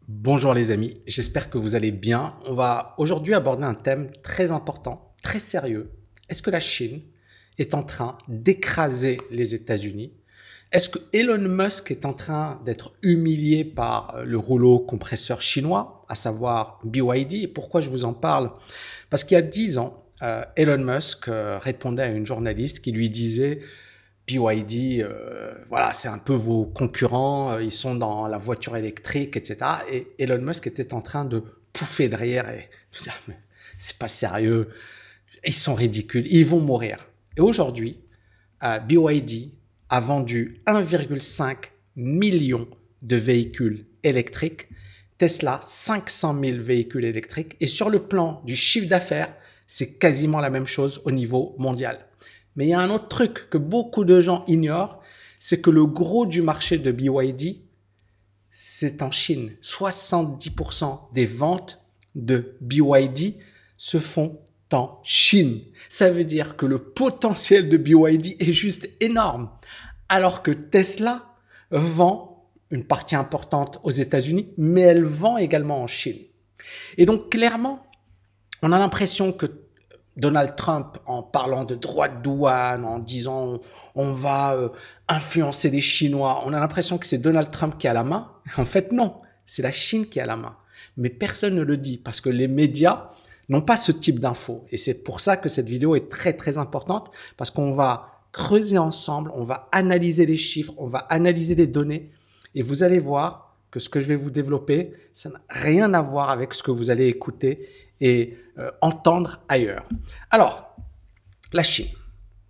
Bonjour les amis, j'espère que vous allez bien. On va aujourd'hui aborder un thème très important, très sérieux. Est-ce que la Chine est en train d'écraser les États-Unis? Est-ce que Elon Musk est en train d'être humilié par le rouleau compresseur chinois, à savoir BYD? Et pourquoi je vous en parle? Parce qu'il y a 10 ans, Elon Musk répondait à une journaliste qui lui disait BYD, voilà, c'est un peu vos concurrents, ils sont dans la voiture électrique, etc. Et Elon Musk était en train de pouffer derrière et de dire, mais c'est pas sérieux, ils sont ridicules, ils vont mourir. Et aujourd'hui, BYD a vendu 1,5 million de véhicules électriques, Tesla 500 000 véhicules électriques, et sur le plan du chiffre d'affaires, c'est quasiment la même chose au niveau mondial. Mais il y a un autre truc que beaucoup de gens ignorent, c'est que le gros du marché de BYD, c'est en Chine. 70% des ventes de BYD se font en Chine. Ça veut dire que le potentiel de BYD est juste énorme. Alors que Tesla vend une partie importante aux États-Unis, mais elle vend également en Chine. Et donc clairement, on a l'impression que Donald Trump, en parlant de droits de douane, en disant on va influencer les Chinois, on a l'impression que c'est Donald Trump qui a la main. En fait, non, c'est la Chine qui a la main. Mais personne ne le dit parce que les médias n'ont pas ce type d'infos. Et c'est pour ça que cette vidéo est très très importante parce qu'on va creuser ensemble, on va analyser les chiffres, on va analyser les données et vous allez voir que ce que je vais vous développer, ça n'a rien à voir avec ce que vous allez écouter et entendre ailleurs. Alors, la Chine.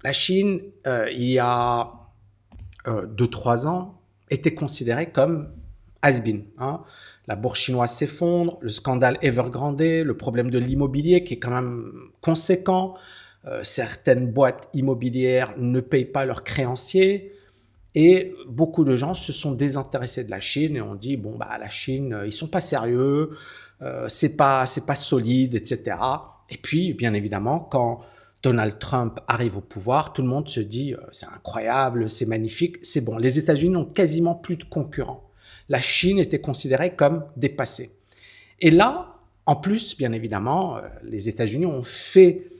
La Chine, il y a 2-3 ans, était considérée comme has-been. Hein. La bourse chinoise s'effondre, le scandale Evergrande, le problème de l'immobilier qui est quand même conséquent. Certaines boîtes immobilières ne payent pas leurs créanciers. Et beaucoup de gens se sont désintéressés de la Chine et ont dit, bon, bah, la Chine, ils sont pas sérieux, c'est pas solide, etc. Et puis, bien évidemment, quand Donald Trump arrive au pouvoir, tout le monde se dit, c'est incroyable, c'est magnifique, c'est bon. Les États-Unis n'ont quasiment plus de concurrents. La Chine était considérée comme dépassée. Et là, en plus, bien évidemment, les États-Unis ont fait,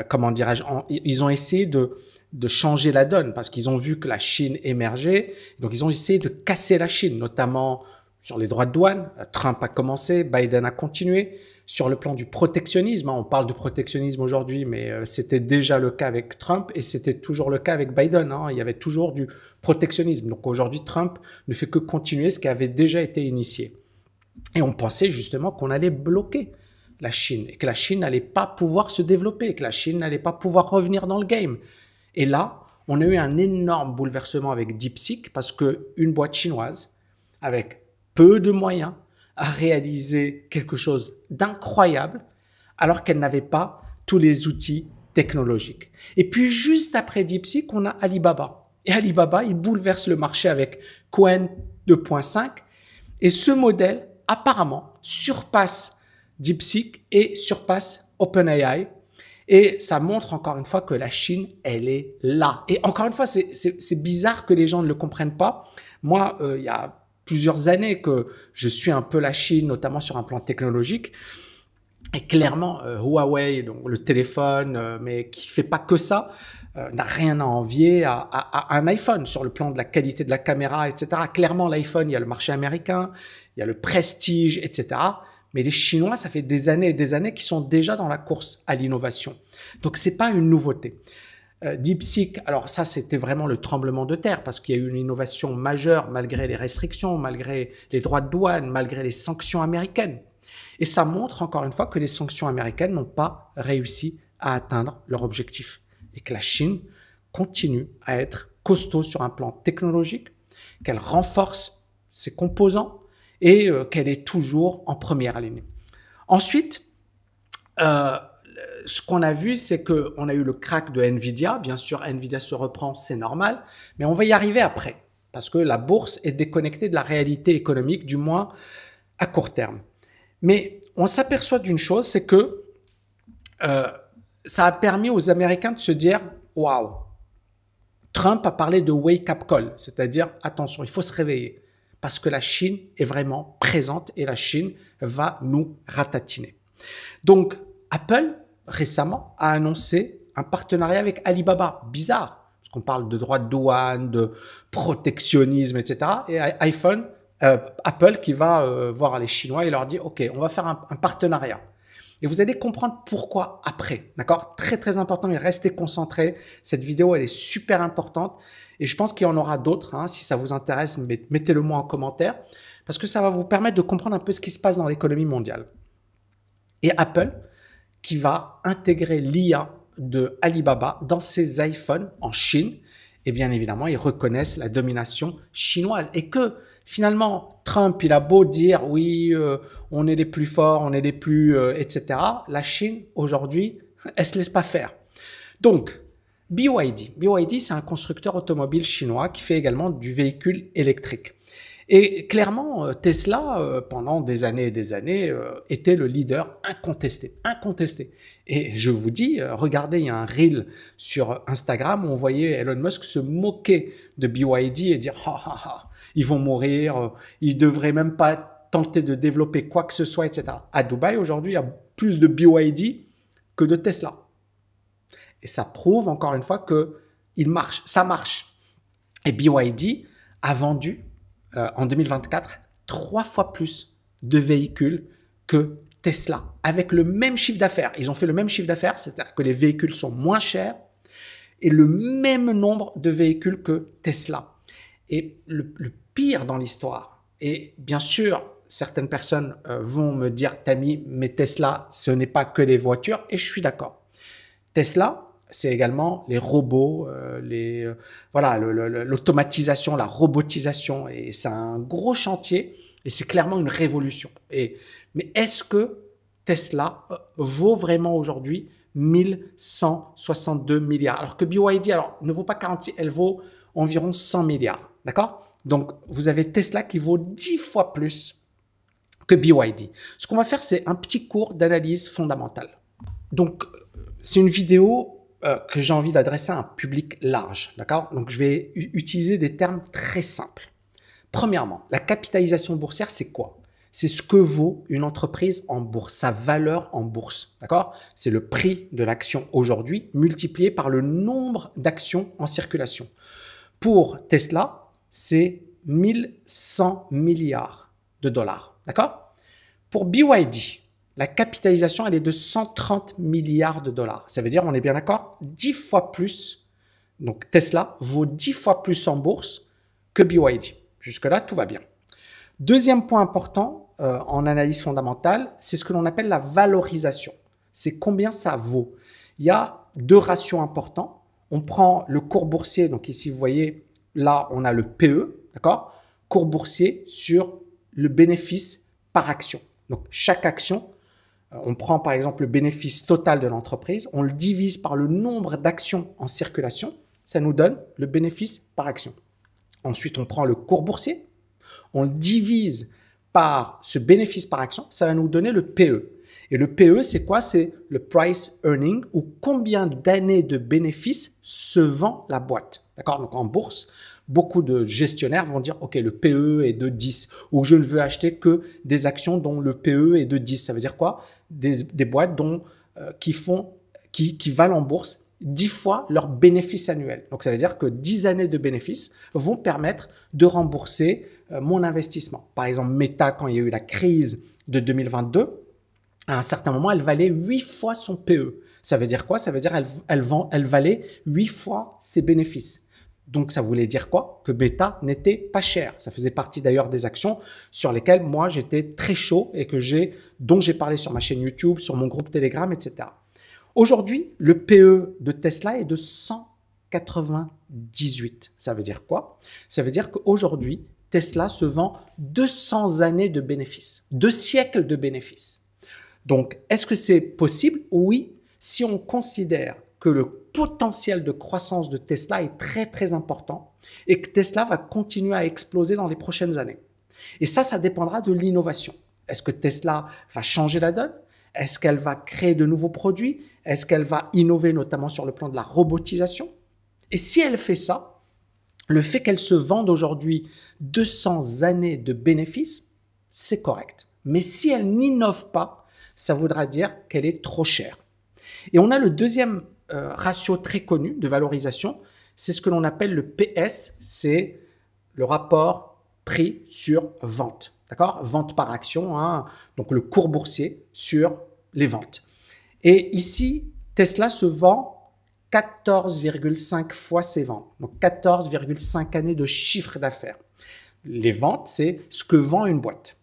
comment dirais-je, ils ont essayé de changer la donne parce qu'ils ont vu que la Chine émergeait. Donc, ils ont essayé de casser la Chine, notamment sur les droits de douane. Trump a commencé, Biden a continué. Sur le plan du protectionnisme, on parle de protectionnisme aujourd'hui, mais c'était déjà le cas avec Trump et c'était toujours le cas avec Biden. Il y avait toujours du protectionnisme. Donc aujourd'hui, Trump ne fait que continuer ce qui avait déjà été initié. Et on pensait justement qu'on allait bloquer la Chine et que la Chine n'allait pas pouvoir se développer, que la Chine n'allait pas pouvoir revenir dans le game. Et là, on a eu un énorme bouleversement avec DeepSeek parce qu'une boîte chinoise, avec peu de moyens, a réalisé quelque chose d'incroyable alors qu'elle n'avait pas tous les outils technologiques. Et puis juste après DeepSeek, on a Alibaba. Et Alibaba, il bouleverse le marché avec Qwen 2.5 et ce modèle apparemment surpasse DeepSeek et surpasse OpenAI. Et ça montre encore une fois que la Chine, elle est là. Et encore une fois, c'est bizarre que les gens ne le comprennent pas. Moi, il y a plusieurs années que je suis un peu la Chine, notamment sur un plan technologique. Et clairement, Huawei, donc le téléphone, mais qui fait pas que ça, n'a rien à envier à un iPhone sur le plan de la qualité de la caméra, etc. Clairement, l'iPhone, il y a le marché américain, il y a le prestige, etc. Mais les Chinois, ça fait des années et des années qu'ils sont déjà dans la course à l'innovation. Donc, c'est pas une nouveauté. DeepSeek, alors ça, c'était vraiment le tremblement de terre parce qu'il y a eu une innovation majeure malgré les restrictions, malgré les droits de douane, malgré les sanctions américaines. Et ça montre encore une fois que les sanctions américaines n'ont pas réussi à atteindre leur objectif et que la Chine continue à être costaud sur un plan technologique, qu'elle renforce ses composants et qu'elle est toujours en première ligne. Ensuite, ce qu'on a vu, c'est qu'on a eu le crack de Nvidia. Bien sûr, Nvidia se reprend, c'est normal, mais on va y arriver après parce que la bourse est déconnectée de la réalité économique, du moins à court terme. Mais on s'aperçoit d'une chose, c'est que ça a permis aux Américains de se dire « Waouh !» Trump a parlé de « wake-up call », c'est-à-dire « Attention, il faut se réveiller ». parce que la Chine est vraiment présente et la Chine va nous ratatiner. Donc, Apple, récemment, a annoncé un partenariat avec Alibaba. Bizarre, parce qu'on parle de droits de douane, de protectionnisme, etc. Et Apple qui va voir les Chinois et leur dit « Ok, on va faire un partenariat ». Et vous allez comprendre pourquoi après, d'accord? Très, très important, mais restez concentrés. Cette vidéo, elle est super importante. Et je pense qu'il y en aura d'autres. Hein. Si ça vous intéresse, mettez-le moi en commentaire. Parce que ça va vous permettre de comprendre un peu ce qui se passe dans l'économie mondiale. Et Apple, qui va intégrer l'IA de Alibaba dans ses iPhones en Chine. Et bien évidemment, ils reconnaissent la domination chinoise. Et que finalement, Trump, il a beau dire, oui, on est les plus forts, on est les plus, etc. La Chine, aujourd'hui, elle se laisse pas faire. Donc, BYD, c'est un constructeur automobile chinois qui fait également du véhicule électrique. Et clairement, Tesla, pendant des années et des années, était le leader incontesté. Et je vous dis, regardez, il y a un reel sur Instagram où on voyait Elon Musk se moquer de BYD et dire « Ah, ah, ah, ils vont mourir, ils devraient même pas tenter de développer quoi que ce soit, etc. » À Dubaï, aujourd'hui, il y a plus de BYD que de Tesla. Et ça prouve encore une fois que ça marche. Et BYD a vendu en 2024 3 fois plus de véhicules que Tesla, avec le même chiffre d'affaires. Ils ont fait le même chiffre d'affaires, c'est-à-dire que les véhicules sont moins chers et le même nombre de véhicules que Tesla. Et le pire dans l'histoire, et bien sûr, certaines personnes vont me dire, Tammy, mais Tesla, ce n'est pas que les voitures, et je suis d'accord. Tesla, c'est également les robots, l'automatisation, la robotisation, et c'est un gros chantier, et c'est clairement une révolution. Mais est-ce que Tesla vaut vraiment aujourd'hui 1162 milliards, alors que BYD ne vaut pas 46, elle vaut environ 100 milliards, d'accord? Donc, vous avez Tesla qui vaut 10 fois plus que BYD. Ce qu'on va faire, c'est un petit cours d'analyse fondamentale. Donc, c'est une vidéo que j'ai envie d'adresser à un public large, d'accord? Donc, je vais utiliser des termes très simples. Premièrement, la capitalisation boursière, c'est quoi? C'est ce que vaut une entreprise en bourse, sa valeur en bourse, d'accord? C'est le prix de l'action aujourd'hui multiplié par le nombre d'actions en circulation. Pour Tesla, c'est 1100 milliards de dollars, d'accord? Pour BYD, la capitalisation, elle est de 130 milliards de dollars. Ça veut dire, on est bien d'accord, 10 fois plus. Donc, Tesla vaut 10 fois plus en bourse que BYD. Jusque-là, tout va bien. Deuxième point important en analyse fondamentale, c'est ce que l'on appelle la valorisation. C'est combien ça vaut. Il y a 2 ratios importants. On prend le cours boursier. Donc ici, vous voyez, là, on a le PE, d'accord? Cours boursier sur le bénéfice par action. Donc, chaque action, on prend par exemple le bénéfice total de l'entreprise, on le divise par le nombre d'actions en circulation, ça nous donne le bénéfice par action. Ensuite, on prend le cours boursier, on le divise par ce bénéfice par action, ça va nous donner le PE. Et le PE, c'est quoi? C'est le price earning, ou combien d'années de bénéfices se vend la boîte. D'accord? Donc en bourse, beaucoup de gestionnaires vont dire, OK, le PE est de 10, ou je ne veux acheter que des actions dont le PE est de 10. Ça veut dire quoi? Des boîtes qui valent en bourse 10 fois leur bénéfice annuel. Donc ça veut dire que 10 années de bénéfices vont permettre de rembourser mon investissement. Par exemple, Meta, quand il y a eu la crise de 2022, à un certain moment, elle valait 8 fois son PE. Ça veut dire quoi? Ça veut dire elle valait 8 fois ses bénéfices. Donc, ça voulait dire quoi? Que Meta n'était pas cher. Ça faisait partie d'ailleurs des actions sur lesquelles moi, j'étais très chaud et dont j'ai parlé sur ma chaîne YouTube, sur mon groupe Telegram, etc. Aujourd'hui, le PE de Tesla est de 198. Ça veut dire quoi? Ça veut dire qu'aujourd'hui, Tesla se vend 200 années de bénéfices, 2 siècles de bénéfices. Donc, est-ce que c'est possible? Oui, si on considère que le potentiel de croissance de Tesla est très, très important et que Tesla va continuer à exploser dans les prochaines années. Et ça dépendra de l'innovation. Est-ce que Tesla va changer la donne? Est-ce qu'elle va créer de nouveaux produits? Est-ce qu'elle va innover notamment sur le plan de la robotisation? Et si elle fait ça, Le fait qu'elle se vende aujourd'hui 200 années de bénéfices, c'est correct. Mais si elle n'innove pas, ça voudra dire qu'elle est trop chère. Et on a le deuxième ratio très connu de valorisation, c'est ce que l'on appelle le PS, c'est le rapport prix sur vente. D'accord? Vente par action, hein, donc le cours boursier sur les ventes. Et ici, Tesla se vend 14,5 fois ses ventes. Donc 14,5 années de chiffre d'affaires. Les ventes, c'est ce que vend une boîte.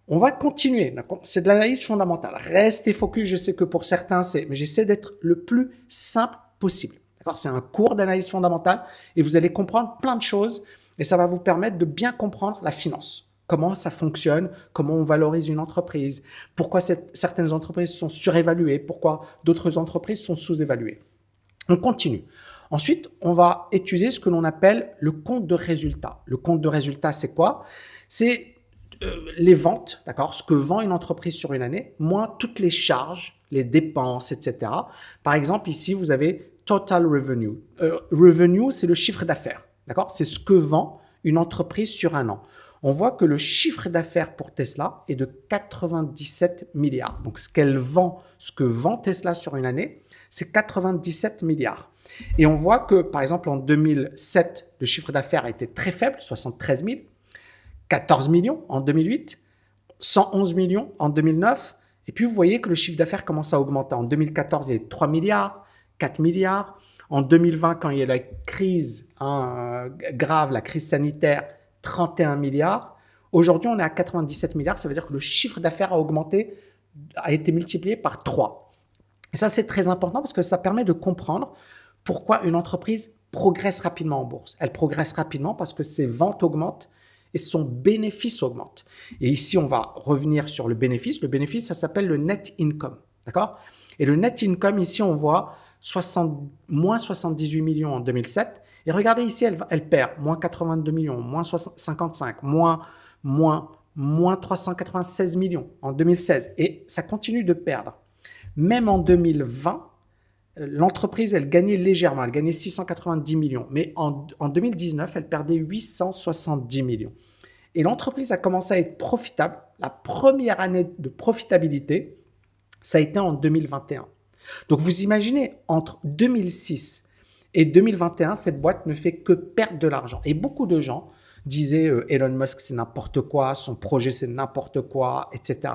On va continuer. C'est de l'analyse fondamentale. Restez focus. Je sais que pour certains, mais j'essaie d'être le plus simple possible. D'accord? C'est un cours d'analyse fondamentale et vous allez comprendre plein de choses et ça va vous permettre de bien comprendre la finance. Comment ça fonctionne, comment on valorise une entreprise, pourquoi certaines entreprises sont surévaluées, pourquoi d'autres entreprises sont sous-évaluées. On continue. Ensuite, on va étudier ce que l'on appelle le compte de résultat. Le compte de résultat, c'est quoi? C'est les ventes, d'accord, ce que vend une entreprise sur une année, moins toutes les charges, les dépenses, etc. Par exemple, ici, vous avez total revenue. Revenue, c'est le chiffre d'affaires, d'accord? C'est ce que vend une entreprise sur un an. On voit que le chiffre d'affaires pour Tesla est de 97 milliards. Donc, ce que vend Tesla sur une année, c'est 97 milliards. Et on voit que, par exemple, en 2007, le chiffre d'affaires a été très faible, 73 000. 14 millions en 2008, 111 millions en 2009. Et puis, vous voyez que le chiffre d'affaires commence à augmenter. En 2014, il y a 3 milliards, 4 milliards. En 2020, quand il y a la crise grave, la crise sanitaire, 31 milliards. Aujourd'hui, on est à 97 milliards. Ça veut dire que le chiffre d'affaires a augmenté, a été multiplié par 3. Et ça, c'est très important parce que ça permet de comprendre pourquoi une entreprise progresse rapidement en bourse. Elle progresse rapidement parce que ses ventes augmentent et son bénéfice augmente. Et ici, on va revenir sur le bénéfice. Le bénéfice, ça s'appelle le net income. D'accord? Et le net income, ici, on voit moins 78 millions en 2007. Et regardez ici, elle perd moins 82 millions, moins 55, moins 396 millions en 2016. Et ça continue de perdre. Même en 2020, l'entreprise, elle gagnait légèrement. Elle gagnait 690 millions. Mais en 2019, elle perdait 870 millions. Et l'entreprise a commencé à être profitable. La première année de profitabilité, ça a été en 2021. Donc, vous imaginez, entre 2006 et 2021, cette boîte ne fait que perdre de l'argent. Et beaucoup de gens disaient Elon Musk, c'est n'importe quoi, son projet, c'est n'importe quoi, etc.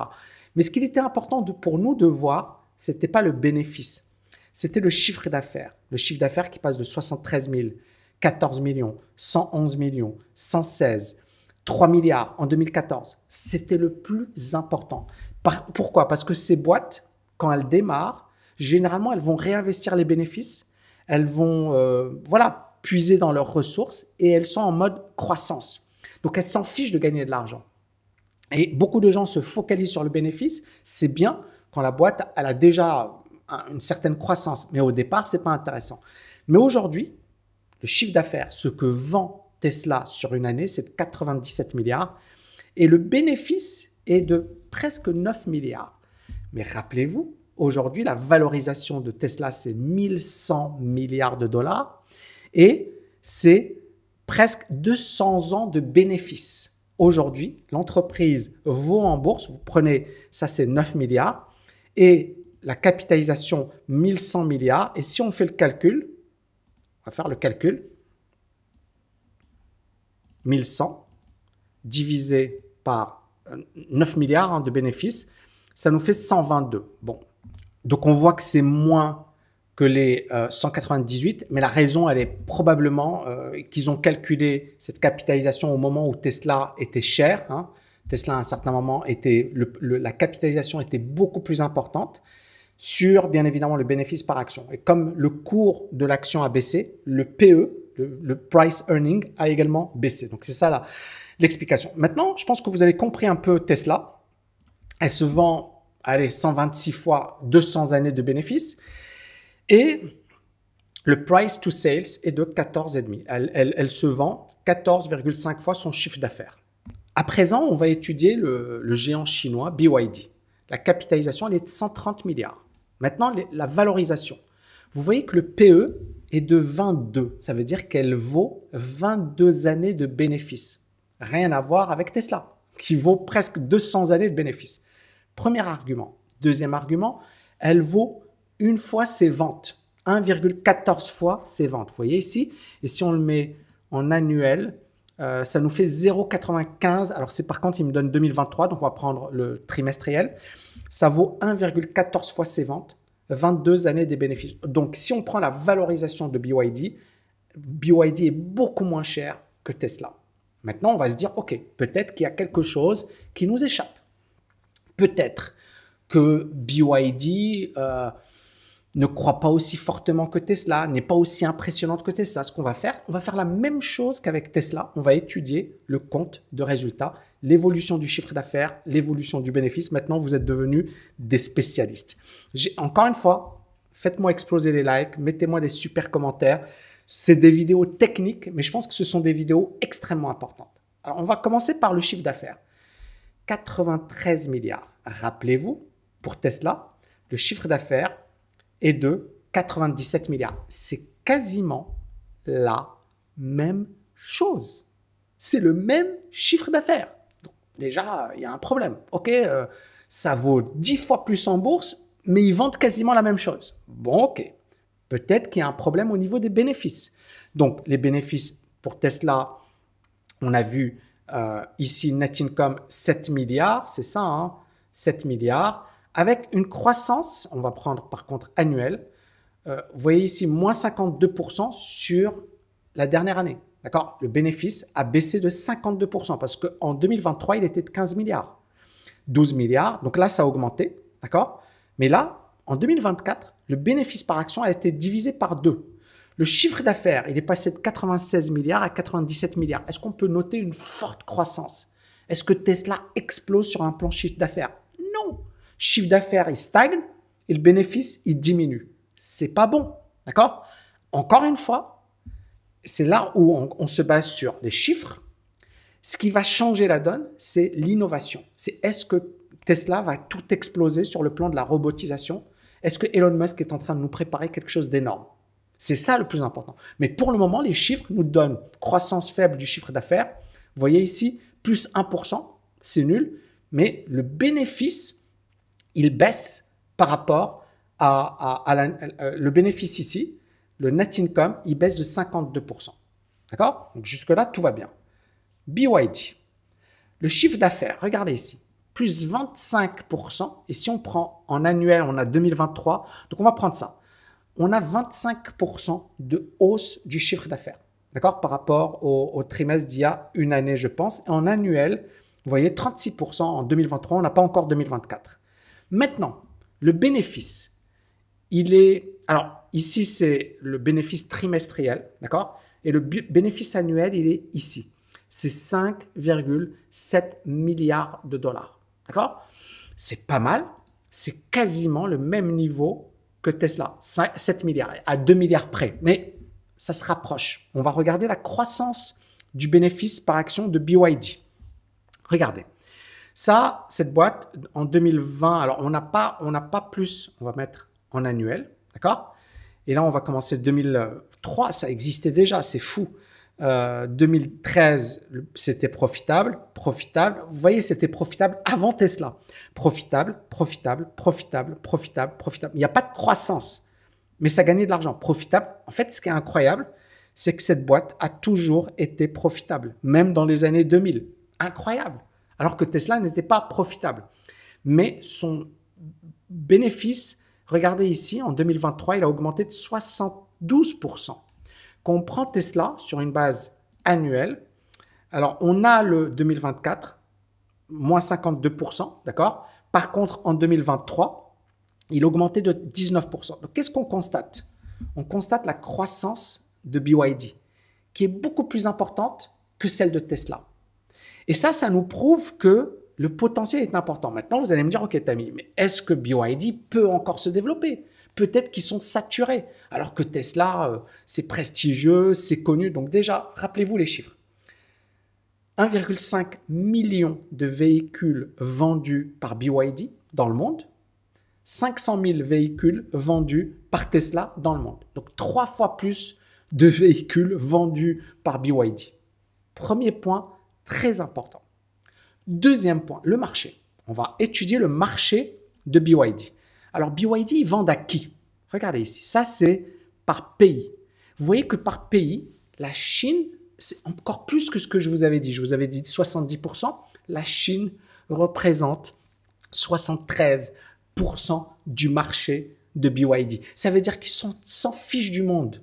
Mais ce qu'il était important pour nous de voir, ce n'était pas le bénéfice. C'était le chiffre d'affaires. Le chiffre d'affaires qui passe de 73 000, 14 millions, 111 millions, 116, 3 milliards en 2014. C'était le plus important. Pourquoi? Parce que ces boîtes, quand elles démarrent, généralement, elles vont réinvestir les bénéfices. Elles vont puiser dans leurs ressources et elles sont en mode croissance. Donc, elles s'en fichent de gagner de l'argent. Et beaucoup de gens se focalisent sur le bénéfice. C'est bien quand la boîte, elle a déjà une certaine croissance. Mais au départ, ce n'est pas intéressant. Mais aujourd'hui, le chiffre d'affaires, ce que vend Tesla sur une année, c'est de 97 milliards. Et le bénéfice est de presque 9 milliards. Mais rappelez-vous, aujourd'hui, la valorisation de Tesla, c'est 1100 milliards de dollars. Et c'est presque 200 ans de bénéfices. Aujourd'hui, l'entreprise vaut en bourse, vous prenez, ça c'est 9 milliards. Et la capitalisation, 1100 milliards. Et si on fait le calcul, on va faire le calcul, 1100 divisé par 9 milliards de bénéfices, ça nous fait 122. Bon, donc on voit que c'est moins que les 198, mais la raison, elle est probablement qu'ils ont calculé cette capitalisation au moment où Tesla était cher. Hein. Tesla, à un certain moment, la capitalisation était beaucoup plus importante sur, bien évidemment, le bénéfice par action. Et comme le cours de l'action a baissé, le PE, le price earning, a également baissé. Donc, c'est ça l'explication. Maintenant, je pense que vous avez compris un peu Tesla. Elle se vend, 126 fois 200 années de bénéfices. Et le price to sales est de 14,5. Elle se vend 14,5 fois son chiffre d'affaires. À présent, on va étudier le géant chinois BYD. La capitalisation, elle est de 130 milliards. Maintenant, la valorisation. vous voyez que le PE est de 22. Ça veut dire qu'elle vaut 22 années de bénéfices. Rien à voir avec Tesla, qui vaut presque 200 années de bénéfices. Premier argument. Deuxième argument, elle vaut une fois ses ventes. 1,14 fois ses ventes. Vous voyez ici. Et si on le met en annuel, ça nous fait 0,95. Alors, c'est par contre, il me donne 2023, donc on va prendre le trimestriel. Ça vaut 1,14 fois ses ventes, 22 années des bénéfices. Donc, si on prend la valorisation de BYD, BYD est beaucoup moins cher que Tesla. Maintenant, on va se dire, OK, peut-être qu'il y a quelque chose qui nous échappe. Peut-être que BYD ne croit pas aussi fortement que Tesla, n'est pas aussi impressionnante que Tesla. Ce qu'on va faire, on va faire la même chose qu'avec Tesla. On va étudier le compte de résultats, l'évolution du chiffre d'affaires, l'évolution du bénéfice. Maintenant, vous êtes devenus des spécialistes. Encore une fois, faites-moi exploser les likes, mettez-moi des super commentaires. C'est des vidéos techniques, mais je pense que ce sont des vidéos extrêmement importantes. Alors, on va commencer par le chiffre d'affaires. 93 milliards. Rappelez-vous, pour Tesla, le chiffre d'affaires est de 97 milliards. C'est quasiment la même chose. C'est le même chiffre d'affaires. Donc, déjà, il y a un problème. OK, ça vaut 10 fois plus en bourse, mais ils vendent quasiment la même chose. Bon, OK. Peut-être qu'il y a un problème au niveau des bénéfices. Donc, les bénéfices pour Tesla, on a vu ici net income 7 milliards, c'est ça, hein, 7 milliards, avec une croissance, on va prendre par contre annuelle, vous voyez ici moins 52% sur la dernière année. D'accord? Le bénéfice a baissé de 52% parce qu'en 2023, il était de 15 milliards. 12 milliards, donc là, ça a augmenté. D'accord? Mais là, en 2024, le bénéfice par action a été divisé par 2. Le chiffre d'affaires, il est passé de 96 milliards à 97 milliards. Est-ce qu'on peut noter une forte croissance? Est-ce que Tesla explose sur un plan chiffre d'affaires? Non. Chiffre d'affaires, il stagne et le bénéfice, il diminue. C'est pas bon. D'accord? Encore une fois, c'est là où on se base sur des chiffres. Ce qui va changer la donne, c'est l'innovation. C'est est-ce que Tesla va tout exploser sur le plan de la robotisation? Est-ce que Elon Musk est en train de nous préparer quelque chose d'énorme? C'est ça le plus important. Mais pour le moment, les chiffres nous donnent croissance faible du chiffre d'affaires. Vous voyez ici, plus 1%, c'est nul. Mais le bénéfice, il baisse par rapport le bénéfice ici. Le net income, il baisse de 52%. D'accord? Donc jusque-là, tout va bien. BYD, le chiffre d'affaires, regardez ici, plus 25%. Et si on prend en annuel, on a 2023. Donc on va prendre ça. On a 25% de hausse du chiffre d'affaires, d'accord, par rapport au trimestre d'il y a une année, je pense. Et en annuel, vous voyez, 36% en 2023, on n'a pas encore 2024. Maintenant, le bénéfice, il est... Alors, ici, c'est le bénéfice trimestriel, d'accord, et le bénéfice annuel, il est ici. C'est 5,7 milliards de dollars, d'accord. C'est pas mal, c'est quasiment le même niveau que Tesla, 7 milliards, à 2 milliards près. Mais ça se rapproche. On va regarder la croissance du bénéfice par action de BYD. Regardez. Ça, cette boîte, en 2020, alors on n'a pas plus, on va mettre en annuel, d'accord? Et là, on va commencer 2003, ça existait déjà, c'est fou. 2013, c'était profitable. Vous voyez, c'était profitable avant Tesla. Profitable. Il n'y a pas de croissance, mais ça gagnait de l'argent. Profitable. En fait, ce qui est incroyable, c'est que cette boîte a toujours été profitable, même dans les années 2000. Incroyable. Alors que Tesla n'était pas profitable. Mais son bénéfice, regardez ici, en 2023, il a augmenté de 72%. Quand on prend Tesla sur une base annuelle, alors on a le 2024, moins 52%, d'accord? Par contre, en 2023, il a augmenté de 19%. Donc, qu'est-ce qu'on constate? On constate la croissance de BYD, qui est beaucoup plus importante que celle de Tesla. Et ça nous prouve que le potentiel est important. Maintenant, vous allez me dire, OK, Tammy, mais est-ce que BYD peut encore se développer? Peut-être qu'ils sont saturés, alors que Tesla, c'est prestigieux, c'est connu. Donc déjà, rappelez-vous les chiffres. 1,5 million de véhicules vendus par BYD dans le monde. 500 000 véhicules vendus par Tesla dans le monde. Donc 3 fois plus de véhicules vendus par BYD. Premier point très important. Deuxième point, le marché. On va étudier le marché de BYD. Alors BYD, ils vendent à qui? Regardez ici, ça c'est par pays. Vous voyez que par pays, la Chine, c'est encore plus que ce que je vous avais dit. Je vous avais dit 70%. La Chine représente 73% du marché de BYD. Ça veut dire qu'ils s'en fichent du monde.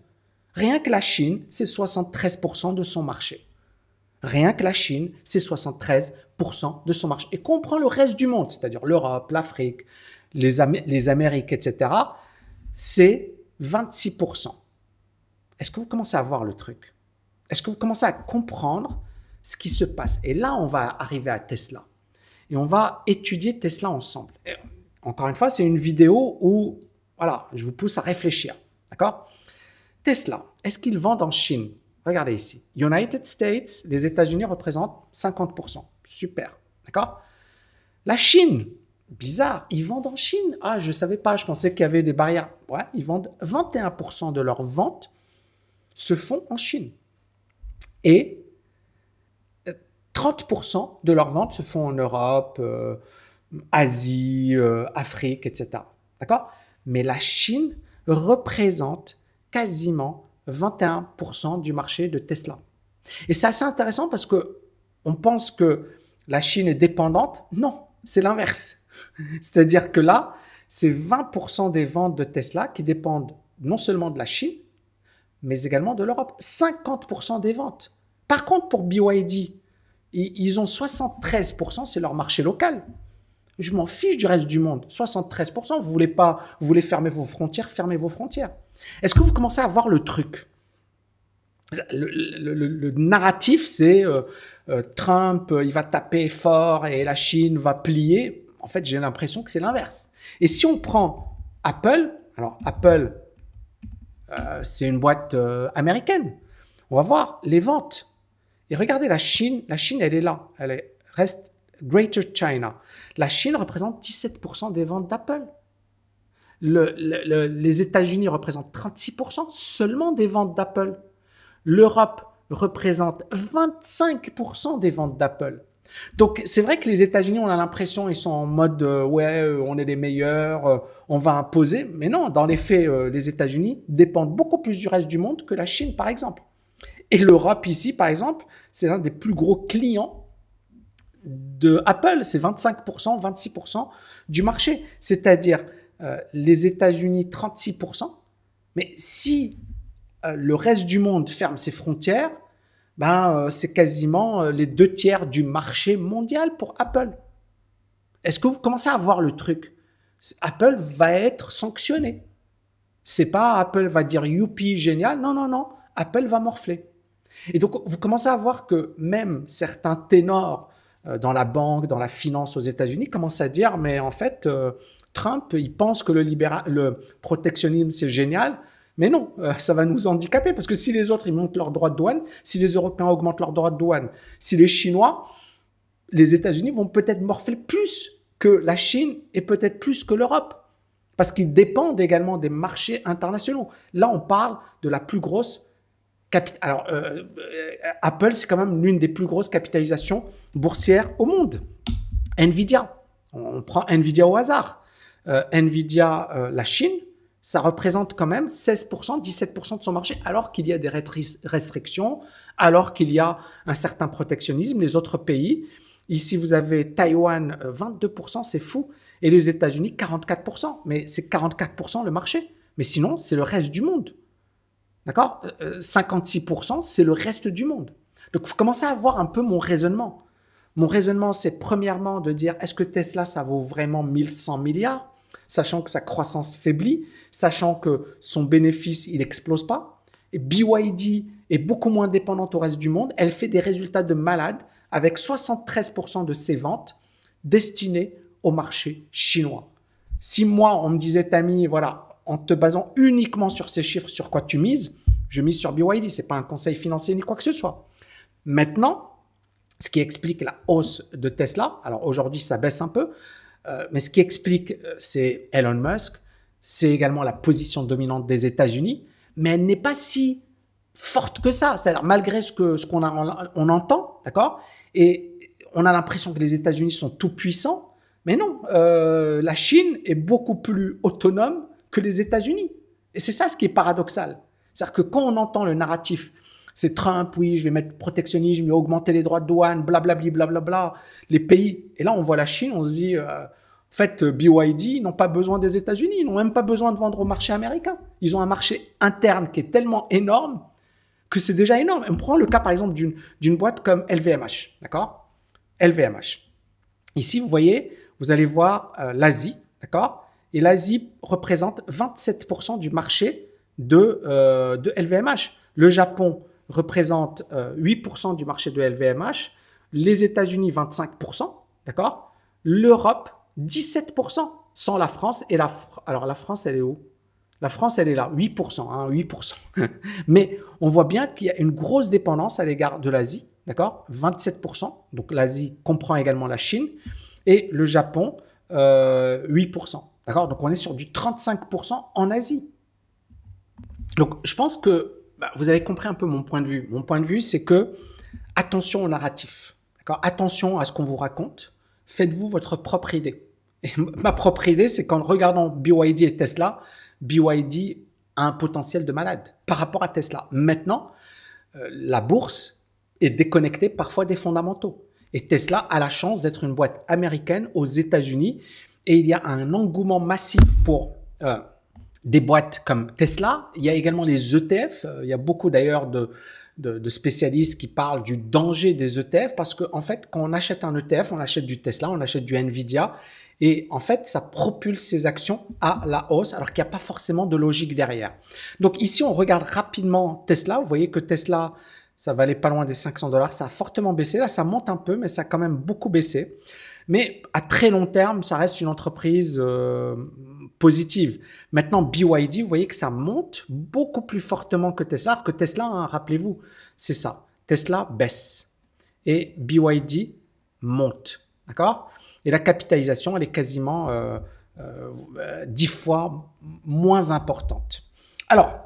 Rien que la Chine, c'est 73% de son marché. Rien que la Chine, c'est 73% de son marché. Et qu'on prend le reste du monde, c'est-à-dire l'Europe, l'Afrique, les Amériques, etc., c'est 26%. Est-ce que vous commencez à voir le truc? Est-ce que vous commencez à comprendre ce qui se passe? Et là, on va arriver à Tesla. Et on va étudier Tesla ensemble. Et encore une fois, c'est une vidéo où, voilà, je vous pousse à réfléchir. D'accord? Tesla, est-ce qu'ils vendent en Chine? Regardez ici. United States, les États-Unis représentent 50%. Super. D'accord? La Chine, bizarre, ils vendent en Chine. Ah, je ne savais pas, je pensais qu'il y avait des barrières. Ouais, ils vendent 21% de leurs ventes se font en Chine. Et 30% de leurs ventes se font en Europe, Asie, Afrique, etc. D'accord? Mais la Chine représente quasiment 21% du marché de Tesla. Et c'est assez intéressant parce que on pense que la Chine est dépendante. Non, c'est l'inverse. C'est-à-dire que là, c'est 20% des ventes de Tesla qui dépendent non seulement de la Chine, mais également de l'Europe. 50% des ventes. Par contre, pour BYD, ils ont 73%, c'est leur marché local. Je m'en fiche du reste du monde. 73%, vous voulez fermer vos frontières, fermez vos frontières. Est-ce que vous commencez à voir le truc? Le narratif, c'est Trump, il va taper fort et la Chine va plier. En fait, j'ai l'impression que c'est l'inverse. Et si on prend Apple, alors Apple, c'est une boîte américaine. On va voir les ventes. Et regardez la Chine, elle est là. Reste Greater China. La Chine représente 17% des ventes d'Apple. Les États-Unis représentent 36% seulement des ventes d'Apple. L'Europe représente 25% des ventes d'Apple. Donc, c'est vrai que les États-Unis, on a l'impression ils sont en mode ouais, on est les meilleurs, on va imposer. Mais non, dans les faits, les États-Unis dépendent beaucoup plus du reste du monde que la Chine, par exemple. Et l'Europe ici, par exemple, c'est l'un des plus gros clients de Apple. C'est 25%, 26% du marché. C'est-à-dire les États-Unis, 36%. Mais si le reste du monde ferme ses frontières, c'est quasiment les 2/3 du marché mondial pour Apple. Est-ce que vous commencez à voir le truc? Apple va être sanctionné. C'est pas Apple va dire youpi, génial. Non, non, non. Apple va morfler. Et donc, vous commencez à voir que même certains ténors dans la banque, dans la finance aux États-Unis commencent à dire, mais en fait, Trump, il pense que le protectionnisme, c'est génial. Mais non, ça va nous handicaper parce que si les autres, ils montent leurs droits de douane, si les Européens augmentent leurs droits de douane, si les Chinois, les États-Unis vont peut-être morfler plus que la Chine et peut-être plus que l'Europe parce qu'ils dépendent également des marchés internationaux. Là, on parle de la plus grosse alors, Apple, c'est quand même l'une des plus grosses capitalisations boursières au monde. Nvidia, on prend Nvidia au hasard. Nvidia, la Chine, ça représente quand même 16%, 17% de son marché, alors qu'il y a des restrictions, alors qu'il y a un certain protectionnisme. Les autres pays, ici vous avez Taïwan, 22%, c'est fou, et les États-Unis, 44%. Mais c'est 44% le marché. Mais sinon, c'est le reste du monde. D'accord? 56%, c'est le reste du monde. Donc, vous commencez à voir un peu mon raisonnement. Mon raisonnement, c'est premièrement de dire, est-ce que Tesla, ça vaut vraiment 1100 milliards, sachant que sa croissance faiblit, sachant que son bénéfice, il n'explose pas. Et BYD est beaucoup moins dépendante au reste du monde. Elle fait des résultats de malade avec 73% de ses ventes destinées au marché chinois. Si moi, on me disait, Tammy, voilà, en te basant uniquement sur ces chiffres, sur quoi tu mises, je mise sur BYD. Ce n'est pas un conseil financier ni quoi que ce soit. Maintenant, ce qui explique la hausse de Tesla, alors aujourd'hui, ça baisse un peu. Mais ce qui explique, c'est Elon Musk, c'est également la position dominante des États-Unis, mais elle n'est pas si forte que ça. C'est-à-dire, malgré ce qu'on on entend, d'accord, et on a l'impression que les États-Unis sont tout puissants, mais non, la Chine est beaucoup plus autonome que les États-Unis. Et c'est ça ce qui est paradoxal. C'est-à-dire que quand on entend le narratif, c'est Trump, oui, je vais mettre protectionnisme, je vais augmenter les droits de douane, blablabli, blablabla, les pays. Et là, on voit la Chine, on se dit, en fait, BYD, ils n'ont pas besoin des États-Unis, ils n'ont même pas besoin de vendre au marché américain. Ils ont un marché interne qui est tellement énorme que c'est déjà énorme. On prend le cas, par exemple, d'une boîte comme LVMH, d'accord? LVMH. Ici, vous voyez, vous allez voir l'Asie, d'accord? Et l'Asie représente 27% du marché de LVMH. Le Japon représente 8% du marché de LVMH. Les États-Unis, 25%, d'accord? L'Europe, 17%, sans la France. Et alors, la France, elle est où? La France, elle est là, 8%, hein, 8%. Mais on voit bien qu'il y a une grosse dépendance à l'égard de l'Asie, d'accord? 27%. Donc, l'Asie comprend également la Chine. Et le Japon, 8%. D'accord? Donc, on est sur du 35% en Asie. Donc, je pense que vous avez compris un peu mon point de vue. Mon point de vue, c'est que attention au narratif. D'accord? Attention à ce qu'on vous raconte. Faites-vous votre propre idée. Et ma propre idée, c'est qu'en regardant BYD et Tesla, BYD a un potentiel de malade par rapport à Tesla. Maintenant, la bourse est déconnectée parfois des fondamentaux. Et Tesla a la chance d'être une boîte américaine aux États-Unis et il y a un engouement massif pour des boîtes comme Tesla. Il y a également les ETF. Il y a beaucoup d'ailleurs de spécialistes qui parlent du danger des ETF parce qu'en fait, quand on achète un ETF, on achète du Tesla, on achète du Nvidia et en fait, ça propulse ces actions à la hausse alors qu'il n'y a pas forcément de logique derrière. Donc ici, on regarde rapidement Tesla. Vous voyez que Tesla, ça valait pas loin des $500. Ça a fortement baissé. Là, ça monte un peu, mais ça a quand même beaucoup baissé. Mais à très long terme, ça reste une entreprise positive. Maintenant, BYD, vous voyez que ça monte beaucoup plus fortement que Tesla. Alors que Tesla, hein, rappelez-vous, c'est ça. Tesla baisse et BYD monte. D'accord? Et la capitalisation, elle est quasiment 10 fois moins importante. Alors,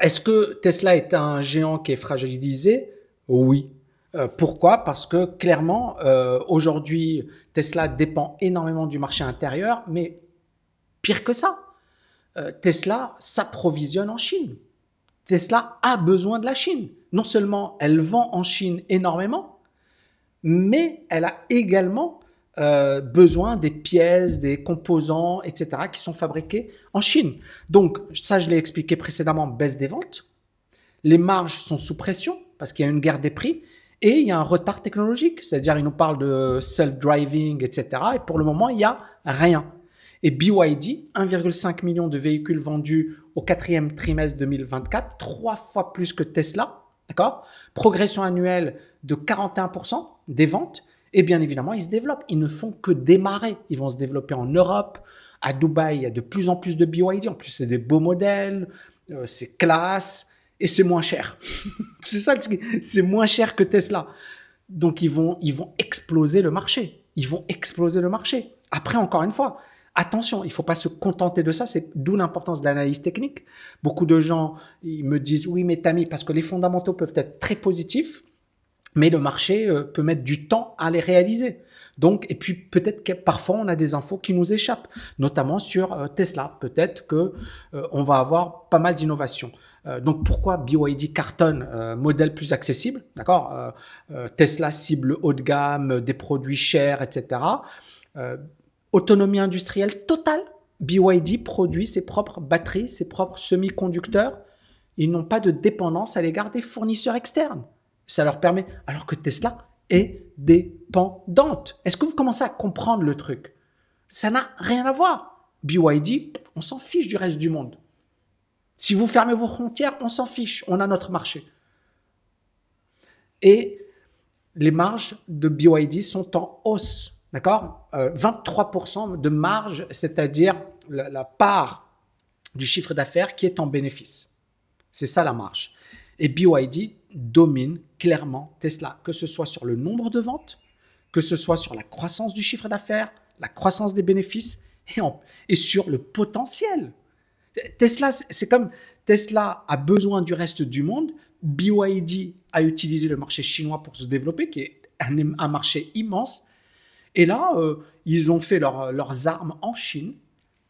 est-ce que Tesla est un géant qui est fragilisé? Oui. Pourquoi? Parce que clairement, aujourd'hui, Tesla dépend énormément du marché intérieur, mais pire que ça, Tesla s'approvisionne en Chine. Tesla a besoin de la Chine. Non seulement elle vend en Chine énormément, mais elle a également besoin des pièces, des composants, etc., qui sont fabriqués en Chine. Donc, ça, je l'ai expliqué précédemment, baisse des ventes. Les marges sont sous pression parce qu'il y a une guerre des prix et il y a un retard technologique. C'est-à-dire, ils nous parlent de self-driving, etc. Et pour le moment, il n'y a rien. Et BYD, 1,5 million de véhicules vendus au quatrième trimestre 2024, 3 fois plus que Tesla. D'accord? Progression annuelle de 41% des ventes. Et bien évidemment, ils se développent. Ils ne font que démarrer. Ils vont se développer en Europe. À Dubaï, il y a de plus en plus de BYD. En plus, c'est des beaux modèles, c'est classe et c'est moins cher. C'est ça, c'est moins cher que Tesla. Donc, ils vont exploser le marché. Ils vont exploser le marché. Après, encore une fois, attention, il ne faut pas se contenter de ça. C'est d'où l'importance de l'analyse technique. Beaucoup de gens, ils me disent, oui, mais Tammy, parce que les fondamentaux peuvent être très positifs, mais le marché peut mettre du temps à les réaliser. Donc, et puis peut-être que parfois on a des infos qui nous échappent, notamment sur Tesla. Peut-être que on va avoir pas mal d'innovations. Donc pourquoi BYD cartonne, modèle plus accessible, d'accord? Tesla cible haut de gamme, des produits chers, etc. Autonomie industrielle totale. BYD produit ses propres batteries, ses propres semi-conducteurs. Ils n'ont pas de dépendance à l'égard des fournisseurs externes. Ça leur permet, alors que Tesla est dépendante. Est-ce que vous commencez à comprendre le truc? Ça n'a rien à voir. BYD, on s'en fiche du reste du monde. Si vous fermez vos frontières, on s'en fiche. On a notre marché. Et les marges de BYD sont en hausse. D'accord? 23% de marge, c'est-à-dire la part du chiffre d'affaires qui est en bénéfice. C'est ça la marge. Et BYD domine clairement Tesla, que ce soit sur le nombre de ventes, que ce soit sur la croissance du chiffre d'affaires, la croissance des bénéfices et sur le potentiel. Tesla, c'est comme Tesla a besoin du reste du monde. BYD a utilisé le marché chinois pour se développer, qui est un marché immense. Et là, ils ont fait leurs armes en Chine.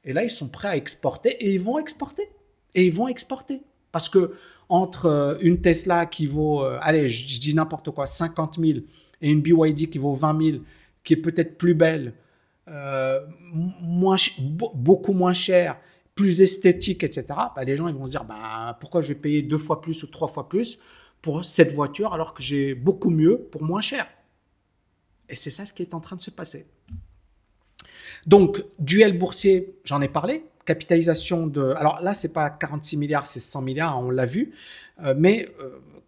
Et là, ils sont prêts à exporter et ils vont exporter. Et ils vont exporter. Parce que entre une Tesla qui vaut, allez, je dis n'importe quoi, 50 000 et une BYD qui vaut 20 000, qui est peut-être plus belle, beaucoup moins chère, plus esthétique, etc., bah, les gens ils vont se dire bah, pourquoi je vais payer 2 fois plus ou 3 fois plus pour cette voiture alors que j'ai beaucoup mieux pour moins cher. Et c'est ça ce qui est en train de se passer. Donc, duel boursier, j'en ai parlé. Capitalisation de... Alors là, ce n'est pas 46 milliards, c'est 100 milliards, on l'a vu. Mais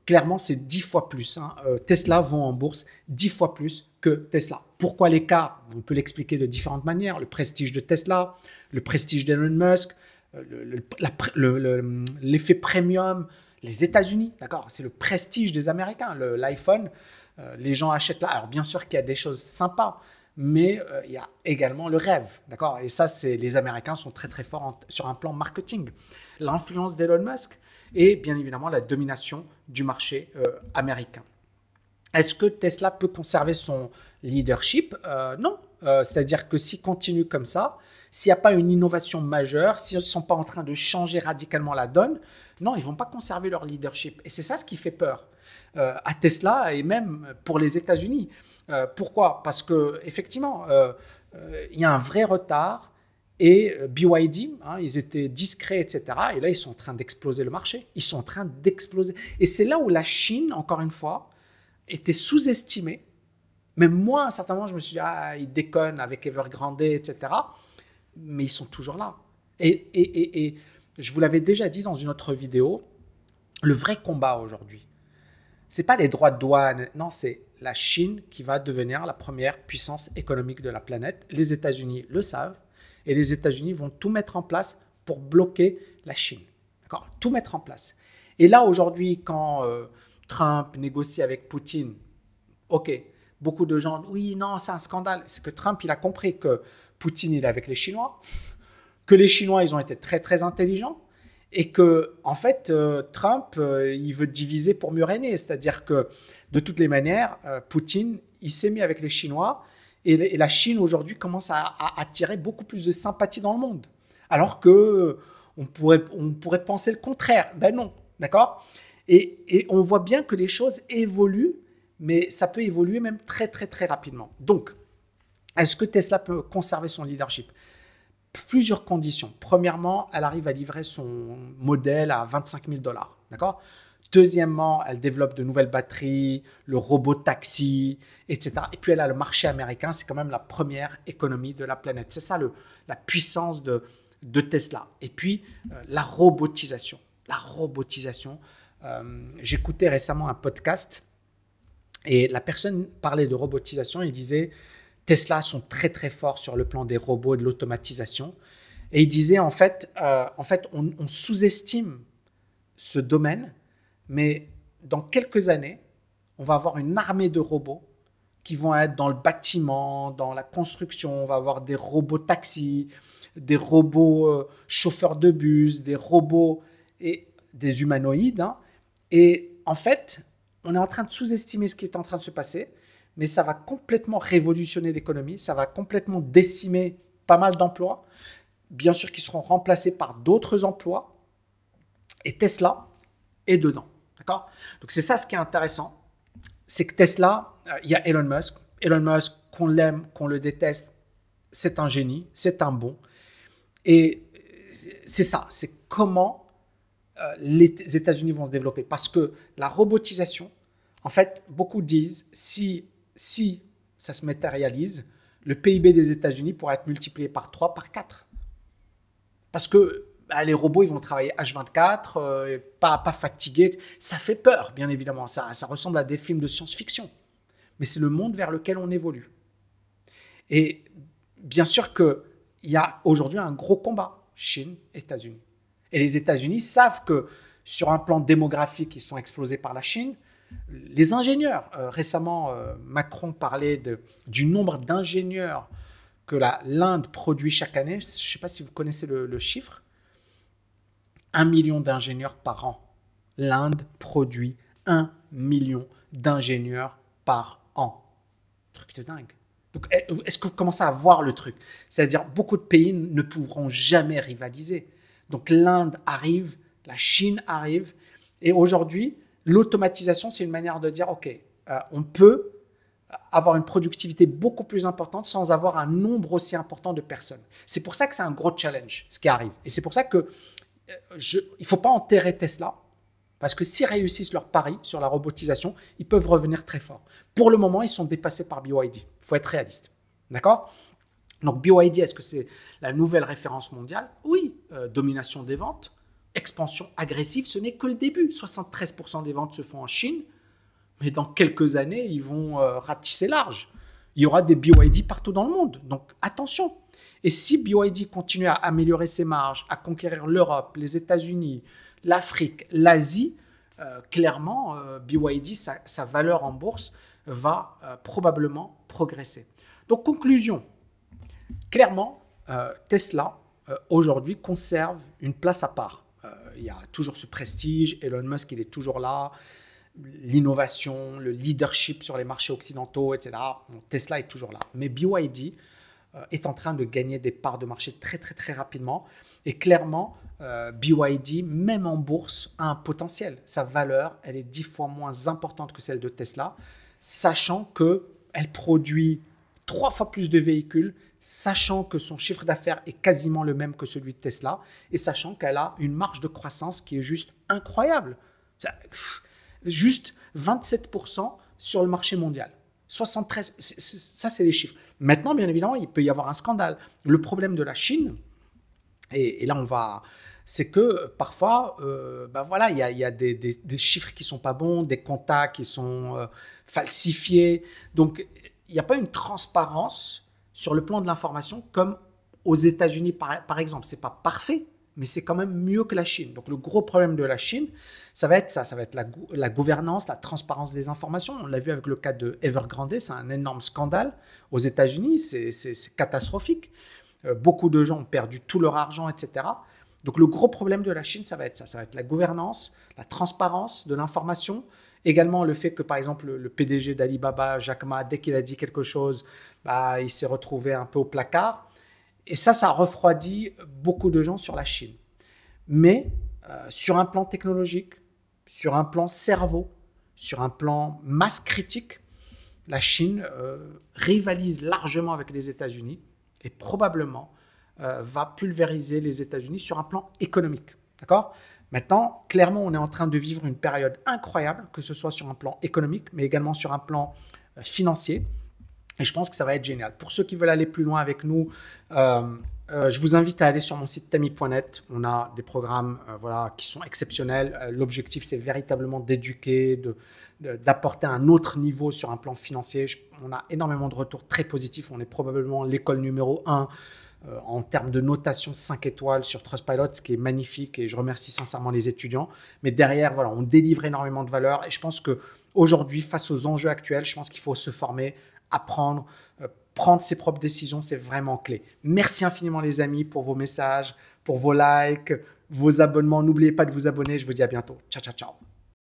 clairement, c'est 10 fois plus. Tesla vend en bourse 10 fois plus que Tesla. Pourquoi l'écart? On peut l'expliquer de différentes manières. Le prestige de Tesla, le prestige d'Elon Musk, l'effet premium, les États-Unis, d'accord? C'est le prestige des Américains. L'iPhone, les gens achètent là. Alors bien sûr qu'il y a des choses sympas, mais il y a également le rêve, d'accord? Et ça, les Américains sont très très forts sur un plan marketing. L'influence d'Elon Musk et bien évidemment la domination du marché américain. Est-ce que Tesla peut conserver son leadership? Non. C'est-à-dire que s'il continue comme ça, s'il n'y a pas une innovation majeure, s'ils ne sont pas en train de changer radicalement la donne, non, ils ne vont pas conserver leur leadership. Et c'est ça ce qui fait peur à Tesla et même pour les États-Unis. Pourquoi? Parce qu'effectivement, il y a un vrai retard et BYD, ils étaient discrets, etc. Et là, ils sont en train d'exploser le marché. Ils sont en train d'exploser. Et c'est là où la Chine, encore une fois, était sous-estimée. Même moi, à un certain moment, je me suis dit, ils déconnent avec Evergrande, etc. Mais ils sont toujours là. Et je vous l'avais déjà dit dans une autre vidéo, le vrai combat aujourd'hui, ce n'est pas les droits de douane, non, c'est la Chine qui va devenir la première puissance économique de la planète. Les États-Unis le savent et les États-Unis vont tout mettre en place pour bloquer la Chine. D'accord? Tout mettre en place. Et là, aujourd'hui, quand Trump négocie avec Poutine, ok, beaucoup de gens, oui, non, c'est un scandale. C'est que Trump, il a compris que Poutine, il est avec les Chinois, que les Chinois, ils ont été très, très intelligents et que, en fait, Trump, il veut diviser pour mieux régner. C'est-à-dire que, de toutes les manières, Poutine, il s'est mis avec les Chinois et la Chine, aujourd'hui, commence à attirer beaucoup plus de sympathie dans le monde. Alors qu'on pourrait penser le contraire. Ben non, d'accord? Et on voit bien que les choses évoluent, mais ça peut évoluer même très, très, très rapidement. Donc, est-ce que Tesla peut conserver son leadership? Plusieurs conditions. Premièrement, elle arrive à livrer son modèle à 25 000 $. D'accord? Deuxièmement, elle développe de nouvelles batteries, le robot taxi, etc. Et puis elle a le marché américain, c'est quand même la première économie de la planète. C'est ça la puissance de Tesla. Et puis la robotisation. La robotisation. J'écoutais récemment un podcast et la personne parlait de robotisation et disait Tesla sont très très forts sur le plan des robots et de l'automatisation. Et il disait en fait on sous-estime ce domaine. Mais dans quelques années, on va avoir une armée de robots qui vont être dans le bâtiment, dans la construction. On va avoir des robots taxis, des robots chauffeurs de bus, des robots et des humanoïdes. Et en fait, on est en train de sous-estimer ce qui est en train de se passer, mais ça va complètement révolutionner l'économie, ça va complètement décimer pas mal d'emplois, bien sûr qui seront remplacés par d'autres emplois. Et Tesla est dedans. D'accord? Donc c'est ça ce qui est intéressant, c'est que Tesla, il y a Elon Musk. Elon Musk, qu'on l'aime, qu'on le déteste, c'est un génie, c'est un bon. Et c'est ça, c'est comment les États-Unis vont se développer. Parce que la robotisation, en fait, beaucoup disent, si ça se matérialise, le PIB des États-Unis pourrait être multiplié par 3, par 4. Parce que les robots, ils vont travailler H24, pas fatigués. Ça fait peur, bien évidemment. Ça ressemble à des films de science-fiction. Mais c'est le monde vers lequel on évolue. Et bien sûr qu'il y a aujourd'hui un gros combat, Chine, États-Unis. Et les États-Unis savent que sur un plan démographique, ils sont explosés par la Chine. Les ingénieurs, récemment, Macron parlait du nombre d'ingénieurs que l'Inde produit chaque année, je ne sais pas si vous connaissez le chiffre, 1 million d'ingénieurs par an. L'Inde produit 1 million d'ingénieurs par an. Truc de dingue. Donc, est-ce que vous commencez à voir le truc? C'est-à-dire, beaucoup de pays ne pourront jamais rivaliser. Donc, l'Inde arrive, la Chine arrive. Et aujourd'hui, l'automatisation, c'est une manière de dire, OK, on peut avoir une productivité beaucoup plus importante sans avoir un nombre aussi important de personnes. C'est pour ça que c'est un gros challenge, ce qui arrive. Et c'est pour ça que il ne faut pas enterrer Tesla, parce que s'ils réussissent leur pari sur la robotisation, ils peuvent revenir très fort. Pour le moment, ils sont dépassés par BYD. Il faut être réaliste. D'accord? Donc BYD, est-ce que c'est la nouvelle référence mondiale? Oui. Domination des ventes, expansion agressive, ce n'est que le début. 73% des ventes se font en Chine, mais dans quelques années, ils vont ratisser large. Il y aura des BYD partout dans le monde. Donc attention. Et si BYD continue à améliorer ses marges, à conquérir l'Europe, les États-Unis, l'Afrique, l'Asie, clairement, BYD, sa valeur en bourse va probablement progresser. Donc, conclusion. Clairement, Tesla, aujourd'hui, conserve une place à part. Il y a toujours ce prestige. Elon Musk, il est toujours là. L'innovation, le leadership sur les marchés occidentaux, etc. Bon, Tesla est toujours là. Mais BYD est en train de gagner des parts de marché très, très, très rapidement. Et clairement, BYD, même en bourse, a un potentiel. Sa valeur, elle est 10 fois moins importante que celle de Tesla, sachant qu'elle produit 3 fois plus de véhicules, sachant que son chiffre d'affaires est quasiment le même que celui de Tesla, et sachant qu'elle a une marge de croissance qui est juste incroyable. Juste 27% sur le marché mondial. 73%, ça c'est les chiffres. Maintenant, bien évidemment, il peut y avoir un scandale. Le problème de la Chine, et là c'est que parfois, voilà, il y a des chiffres qui sont pas bons, des contacts qui sont falsifiés. Donc, il n'y a pas une transparence sur le plan de l'information comme aux États-Unis, par exemple. C'est pas parfait, mais c'est quand même mieux que la Chine. Donc, le gros problème de la Chine, ça va être la gouvernance, la transparence des informations. On l'a vu avec le cas de Evergrande, c'est un énorme scandale. Aux États-Unis, c'est catastrophique. Beaucoup de gens ont perdu tout leur argent, etc. Donc, le gros problème de la Chine, ça va être ça. Ça va être la gouvernance, la transparence de l'information. Également, le fait que, par exemple, le PDG d'Alibaba, Jack Ma, dès qu'il a dit quelque chose, il s'est retrouvé un peu au placard. Et ça refroidit beaucoup de gens sur la Chine. Mais sur un plan technologique, sur un plan cerveau, sur un plan masse critique, la Chine rivalise largement avec les États-Unis et probablement va pulvériser les États-Unis sur un plan économique. D'accord ? Maintenant, clairement, on est en train de vivre une période incroyable, que ce soit sur un plan économique, mais également sur un plan financier. Et je pense que ça va être génial. Pour ceux qui veulent aller plus loin avec nous, je vous invite à aller sur mon site tami.net. On a des programmes qui sont exceptionnels. L'objectif, c'est véritablement d'éduquer, d'apporter un autre niveau sur un plan financier. On a énormément de retours très positifs. On est probablement l'école numéro 1 en termes de notation 5 étoiles sur Trustpilot, ce qui est magnifique. Et je remercie sincèrement les étudiants. Mais derrière, on délivre énormément de valeur. Et je pense qu'aujourd'hui, face aux enjeux actuels, je pense qu'il faut se former, apprendre, prendre ses propres décisions, c'est vraiment clé. Merci infiniment les amis pour vos messages, pour vos likes, vos abonnements. N'oubliez pas de vous abonner. Je vous dis à bientôt. Ciao, ciao, ciao.